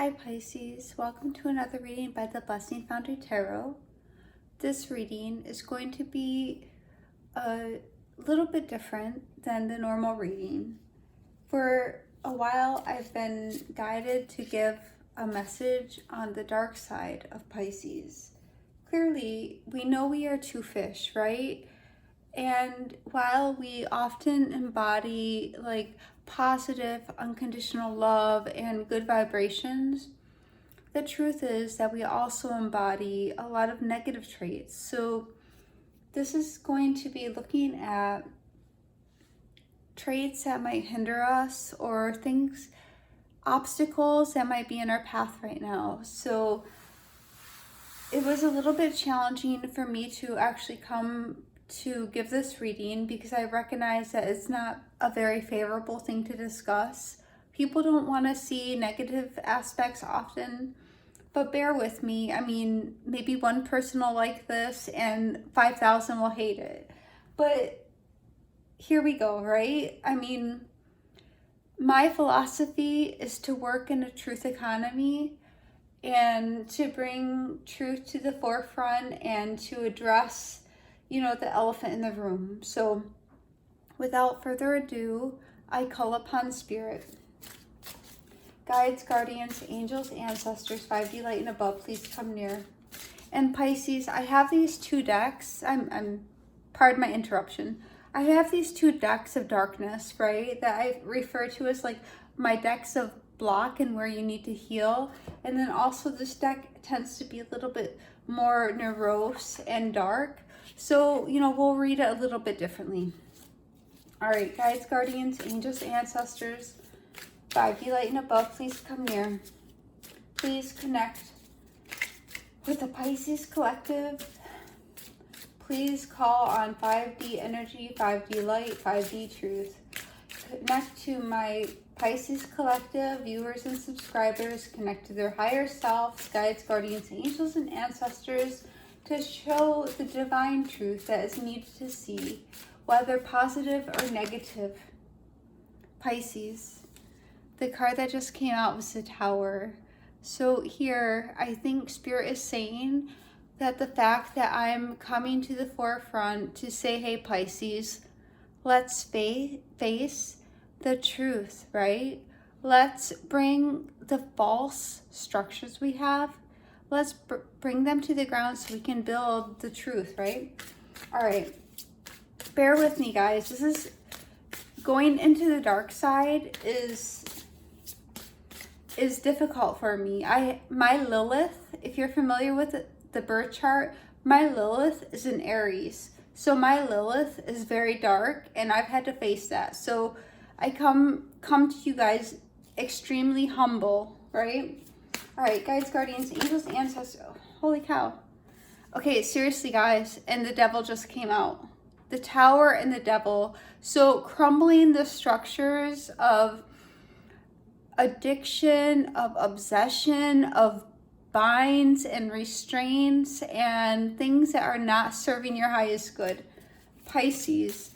Hi Pisces, welcome to another reading by the Blessings Foundry Tarot. This reading is going to be a little bit different than the normal reading. For a while I've been guided to give a message on the dark side of Pisces. Clearly, we know we are two fish, right? And while we often embody positive, unconditional love and good vibrations, the truth is that we also embody a lot of negative traits. So this is going to be looking at traits that might hinder us or obstacles that might be in our path right now. So it was a little bit challenging for me to actually come to give this reading because I recognize that it's not a very favorable thing to discuss. People don't want to see negative aspects often, but bear with me. I mean, maybe one person will like this and 5,000 will hate it. But here we go, right? I mean, my philosophy is to work in a truth economy and to bring truth to the forefront and to address the elephant in the room. So without further ado, I call upon spirit. Guides, guardians, angels, ancestors, 5D light and above, please come near. And Pisces, I have these two decks. Pardon my interruption. I have these two decks of darkness, right? That I refer to as like my decks of block and where you need to heal. And then also this deck tends to be a little bit more morose and dark. So, we'll read it a little bit differently. All right, guides, guardians, angels, ancestors, 5D light and above, please come near. Please connect with the Pisces collective. Please call on 5D energy, 5D light, 5D truth. Connect to my Pisces collective, viewers and subscribers. Connect to their higher selves, guides, guardians, angels, and ancestors to show the divine truth that is needed to see, whether positive or negative. Pisces, the card that just came out was the Tower. So here, I think Spirit is saying that the fact that I'm coming to the forefront to say, hey Pisces, let's face the truth, right? Let's bring the false structures we have. Let's bring them to the ground so we can build the truth, right? All right, bear with me, guys. This is going into the dark side is difficult for me. My Lilith, if you're familiar with the birth chart, my Lilith is in Aries. So my Lilith is very dark and I've had to face that. So I come to you guys extremely humble, right? All right, guides, guardians, angels, ancestors. Oh, holy cow. Okay, seriously, guys, and the devil just came out. The Tower and the devil. So crumbling the structures of addiction, of obsession, of binds and restraints and things that are not serving your highest good. Pisces,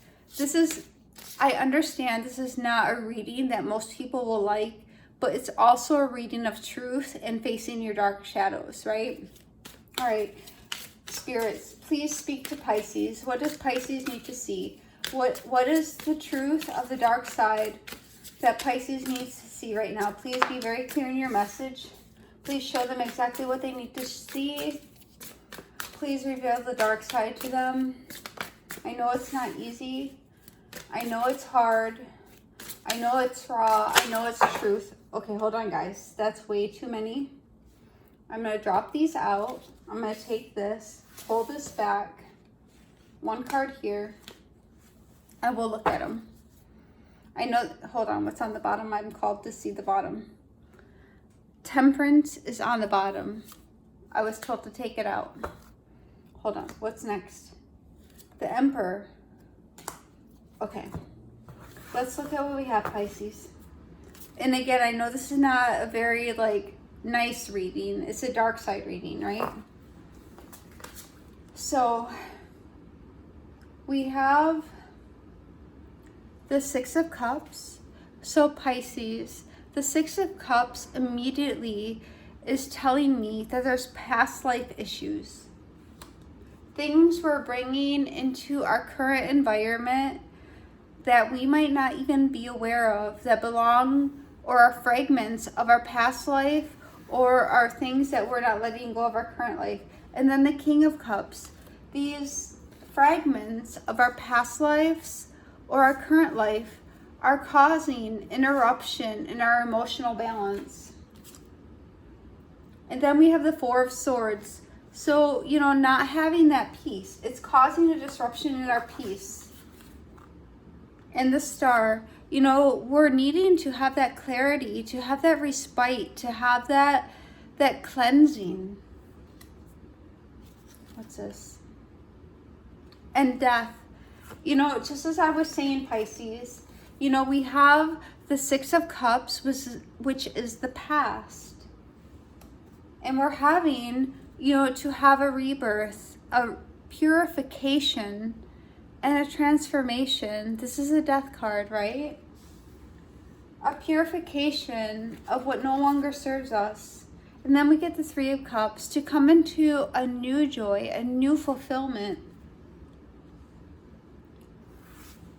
I understand this is not a reading that most people will like, but it's also a reading of truth and facing your dark shadows, right? All right, spirits, please speak to Pisces. What does Pisces need to see? What is the truth of the dark side that Pisces needs to see right now? Please be very clear in your message. Please show them exactly what they need to see. Please reveal the dark side to them. I know it's not easy. I know it's hard. I know it's raw. I know it's truth. Okay, hold on, guys. That's way too many. I'm going to drop these out. I'm going to take this, pull this back. One card here. I will look at them. I know, hold on, what's on the bottom? I'm called to see the bottom. Temperance is on the bottom. I was told to take it out. Hold on, what's next? The Emperor. Okay, let's look at what we have, Pisces. And again, I know this is not a very nice reading. It's a dark side reading, right? So we have the Six of Cups. So Pisces, The Six of Cups immediately is telling me that there's past life issues. Things we're bringing into our current environment that we might not even be aware of, that belong or are fragments of our past life, or are things that we're not letting go of our current life. And then the King of Cups. These fragments of our past lives or our current life are causing interruption in our emotional balance. And then we have the Four of Swords. So, not having that peace, it's causing a disruption in our peace. And the Star, we're needing to have that clarity, to have that respite, to have that cleansing. What's this? And Death. Just as I was saying, Pisces, we have the Six of Cups, which is the past. And we're having, to have a rebirth, a purification, and a transformation. This is a Death card, right? A purification of what no longer serves us. And then we get the Three of Cups to come into a new joy, a new fulfillment.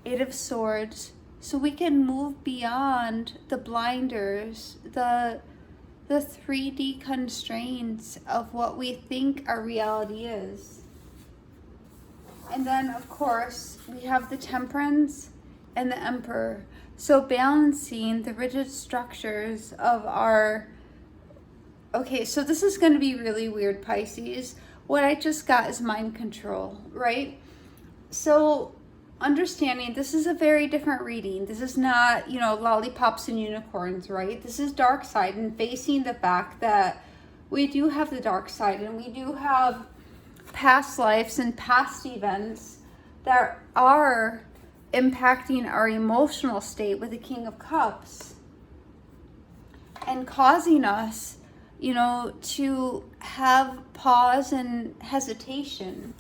Eight of Swords. So we can move beyond the blinders, the 3D constraints of what we think our reality is. And then, of course, we have the Temperance and the Emperor. So balancing the rigid structures of our... Okay, so this is going to be really weird, Pisces. What I just got is mind control, right? So understanding this is a very different reading. This is not, lollipops and unicorns, right? This is dark side and facing the fact that we do have the dark side and we do have past lives and past events that are impacting our emotional state with the King of Cups and causing us, to have pause and hesitation,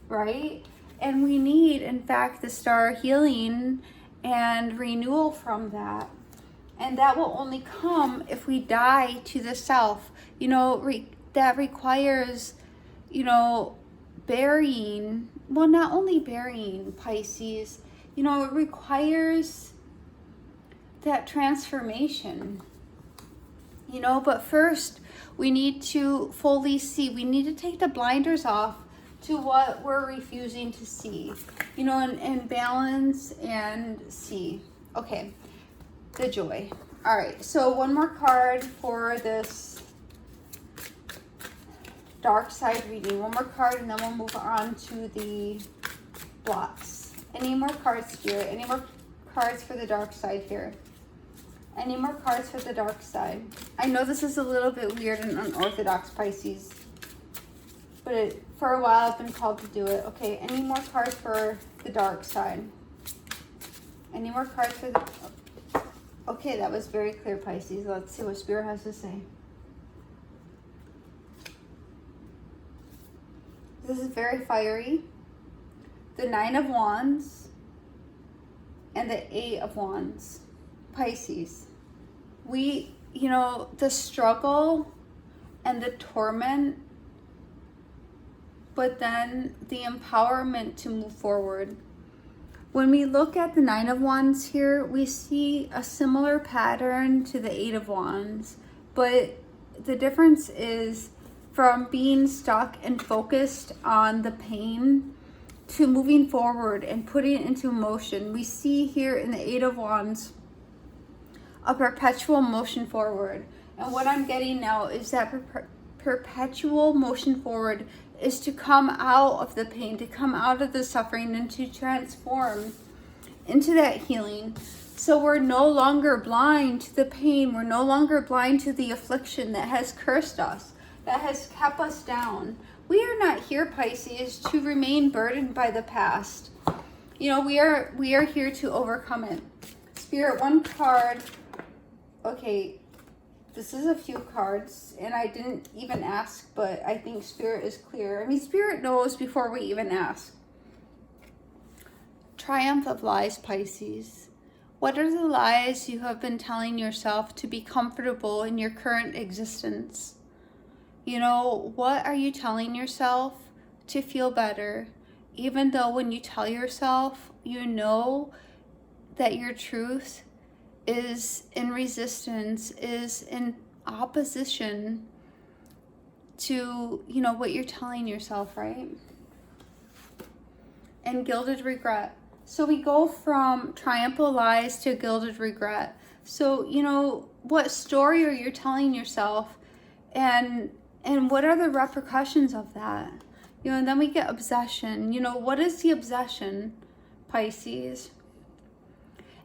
right? And we need, in fact, the Star healing and renewal from that. And that will only come if we die to the self. That requires, burying, well, not only burying, Pisces, it requires that transformation, but first we need to fully see. We need to take the blinders off to what we're refusing to see, and balance and see. Okay, the Joy. All right, so one more card for this dark side reading. One more card, and then we'll move on to the blocks. Any more cards, Spirit? Any more cards for the dark side here? Any more cards for the dark side? I know this is a little bit weird and unorthodox, Pisces, but for a while I've been called to do it. Okay, any more cards for the dark side? Any more cards for the... Okay, that was very clear, Pisces. Let's see what Spirit has to say. This is very fiery. The Nine of Wands and the Eight of Wands. Pisces. We, the struggle and the torment, but then the empowerment to move forward. When we look at the Nine of Wands here, we see a similar pattern to the Eight of Wands, but the difference is from being stuck and focused on the pain to moving forward and putting it into motion. We see here in the Eight of Wands a perpetual motion forward. And what I'm getting now is that perpetual motion forward is to come out of the pain, to come out of the suffering, and to transform into that healing. So we're no longer blind to the pain. We're no longer blind to the affliction that has cursed us, that has kept us down. We are not here, Pisces, to remain burdened by the past. We are here to overcome it. Spirit, one card. Okay, this is a few cards, and I didn't even ask, but I think Spirit is clear. Spirit knows before we even ask. Triumph of Lies, Pisces. What are the lies you have been telling yourself to be comfortable in your current existence? You know, what are you telling yourself to feel better? Even though when you tell yourself, you know that your truth is in resistance, is in opposition to, you know, what you're telling yourself, right? And gilded regret. So we go from triumphal lies to gilded regret. So, you know, what story are you telling yourself, and what are the repercussions of that? You know, and then we get obsession. You know, what is the obsession, Pisces?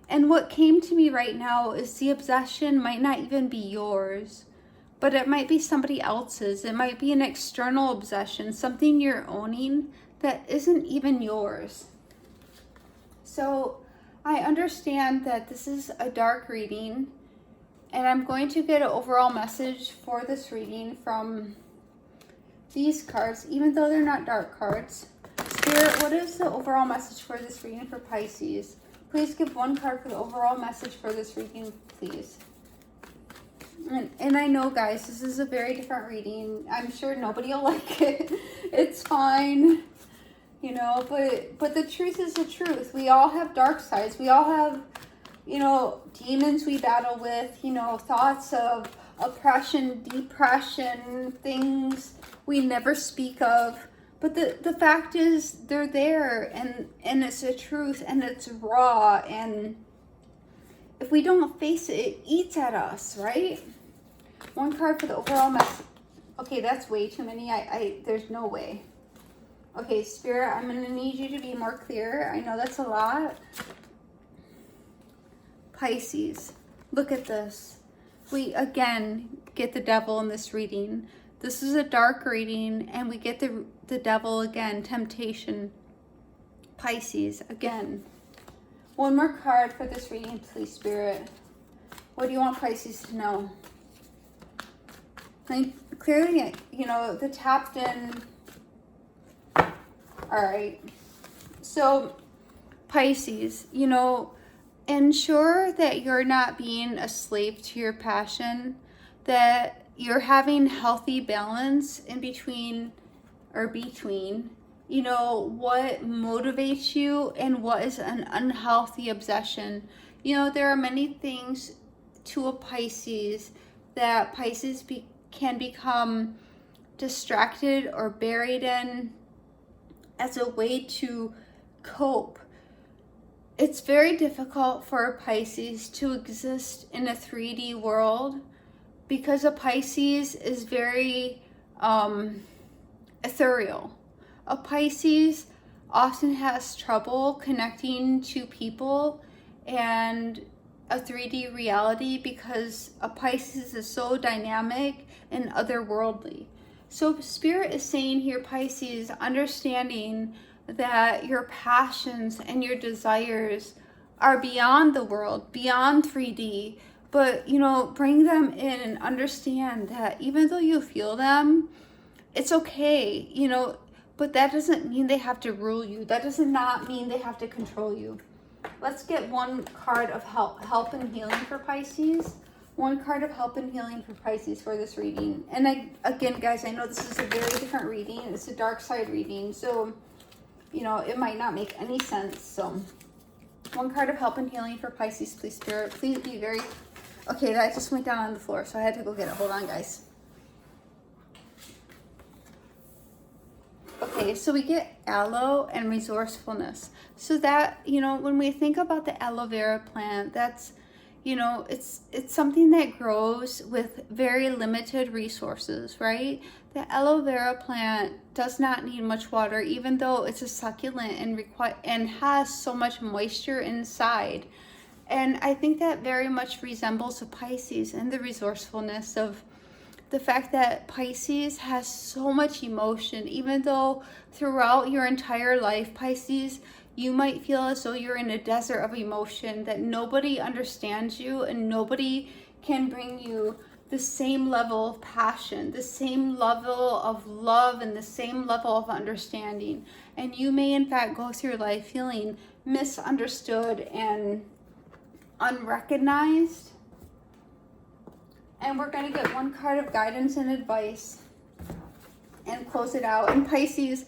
And what came to me right now is the obsession might not even be yours, but it might be somebody else's. It might be an external obsession, something you're owning that isn't even yours. So I understand that this is a dark reading, and I'm going to get an overall message for this reading from these cards, even though they're not dark cards. Spirit, what is the overall message for this reading for Pisces? Please give one card for the overall message for this reading, please. And I know, guys, this is a very different reading. I'm sure nobody will like it. It's fine. You know, but the truth is the truth. We all have dark sides. We all have, you know, demons we battle with, you know, thoughts of oppression, depression, things we never speak of. But the fact is they're there, and it's the truth, and it's raw, and if we don't face it, it eats at us, right? One card for the overall message. Okay, that's way too many. There's no way. Okay, Spirit, I'm going to need you to be more clear. I know that's a lot. Pisces, look at this. We, again, get the devil in this reading. This is a dark reading, and we get the devil again, temptation. Pisces, again. One more card for this reading, please, Spirit. What do you want Pisces to know? And clearly, you know, the tapped in. All right. So, Pisces, you know, ensure that you're not being a slave to your passion, that you're having healthy balance in between, you know, what motivates you and what is an unhealthy obsession. You know, there are many things to a Pisces that Pisces can become distracted or buried in as a way to cope. It's very difficult for a Pisces to exist in a 3D world because a Pisces is very ethereal. A Pisces often has trouble connecting to people and a 3D reality because a Pisces is so dynamic and otherworldly. So Spirit is saying here, Pisces, understanding that your passions and your desires are beyond the world, beyond 3D, but, you know, bring them in and understand that even though you feel them, it's okay, you know, but that doesn't mean they have to rule you. That does not mean they have to control you. Let's get one card of help and healing for Pisces. One card of help and healing for Pisces for this reading. And again, guys, I know this is a very different reading. It's a dark side reading. So, you know, it might not make any sense. So, one card of help and healing for Pisces, please, Spirit. Please be very... Okay, that just went down on the floor, so I had to go get it. Hold on, guys. Okay, so we get aloe and resourcefulness. So that, you know, when we think about the aloe vera plant, that's, you know, it's something that grows with very limited resources, right? The aloe vera plant does not need much water, even though it's a succulent and has so much moisture inside. And I think that very much resembles a Pisces and the resourcefulness of the fact that Pisces has so much emotion, even though throughout your entire life, Pisces, you might feel as though you're in a desert of emotion, that nobody understands you and nobody can bring you the same level of passion, the same level of love, and the same level of understanding. And you may in fact go through life feeling misunderstood and unrecognized. And we're going to get one card of guidance and advice and close it out. And Pisces,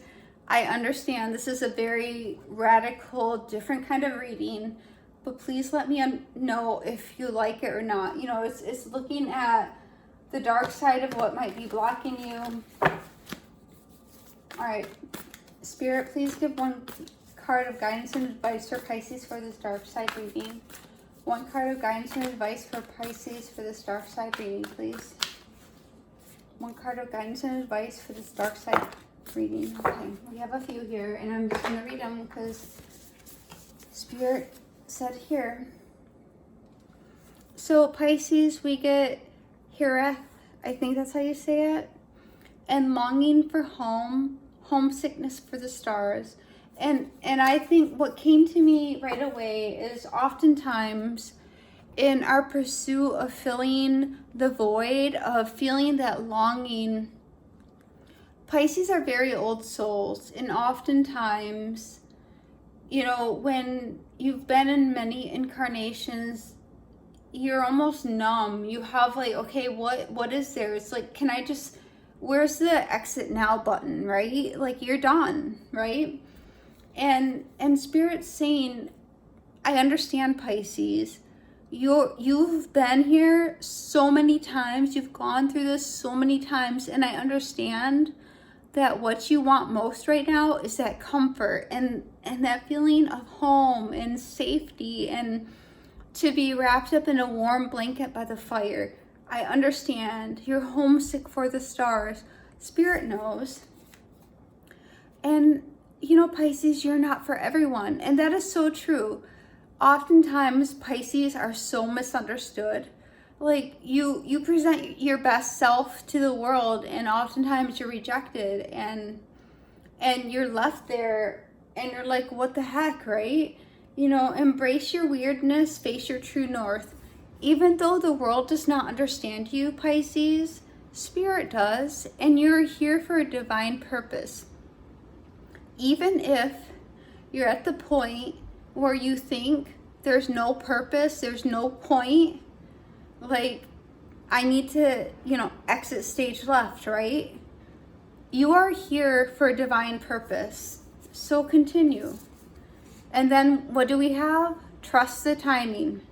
I understand this is a very radical, different kind of reading, but please let me know if you like it or not. You know, it's looking at the dark side of what might be blocking you. All right, Spirit, please give one card of guidance and advice for Pisces for this dark side reading. One card of guidance and advice for Pisces for this dark side reading, please. One card of guidance and advice for this dark side reading. Okay, we have a few here, and I'm just going to read them because Spirit said here. So Pisces, we get Hireth, I think that's how you say it, and longing for home, homesickness for the stars. And I think what came to me right away is oftentimes in our pursuit of filling the void, of feeling that longing, Pisces are very old souls. And oftentimes, you know, when you've been in many incarnations, you're almost numb. You have like, okay, what is there? It's like, can I just, where's the exit now button, right? Like, you're done, right? And Spirit's saying, I understand, Pisces. You've been here so many times. You've gone through this so many times. And I understand that what you want most right now is that comfort and that feeling of home and safety and to be wrapped up in a warm blanket by the fire. I understand. You're homesick for the stars. Spirit knows. And you know, Pisces, you're not for everyone. And that is so true. Oftentimes, Pisces are so misunderstood. Like, you present your best self to the world, and oftentimes you're rejected, and you're left there, and you're like, what the heck, right? You know, embrace your weirdness, face your true north. Even though the world does not understand you, Pisces, Spirit does, and you're here for a divine purpose. Even if you're at the point where you think there's no purpose, there's no point, like, I need to, you know, exit stage left, right? You are here for a divine purpose. So continue. And then what do we have? Trust the timing.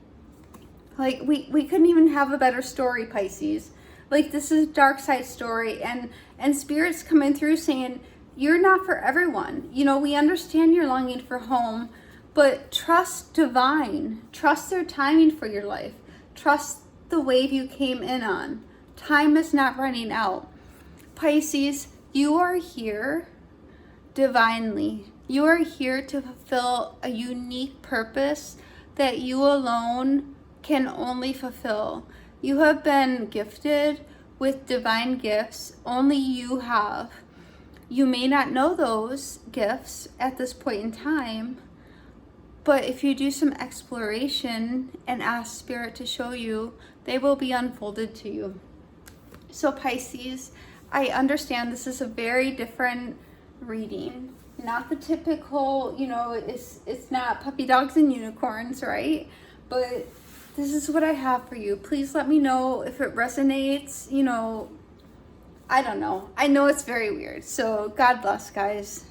Like, we couldn't even have a better story, Pisces. Like, this is dark side story, and Spirit's coming through saying, you're not for everyone. You know, we understand you're longing for home, but trust divine. Trust their timing for your life. Trust the wave you came in on. Time is not running out. Pisces, you are here divinely. You are here to fulfill a unique purpose that you alone can only fulfill. You have been gifted with divine gifts only you have. You may not know those gifts at this point in time, but if you do some exploration and ask Spirit to show you, they will be unfolded to you. So Pisces, I understand this is a very different reading. Not the typical, you know, it's not puppy dogs and unicorns, right? But this is what I have for you. Please let me know if it resonates, you know, I don't know. I know it's very weird. So God bless, guys.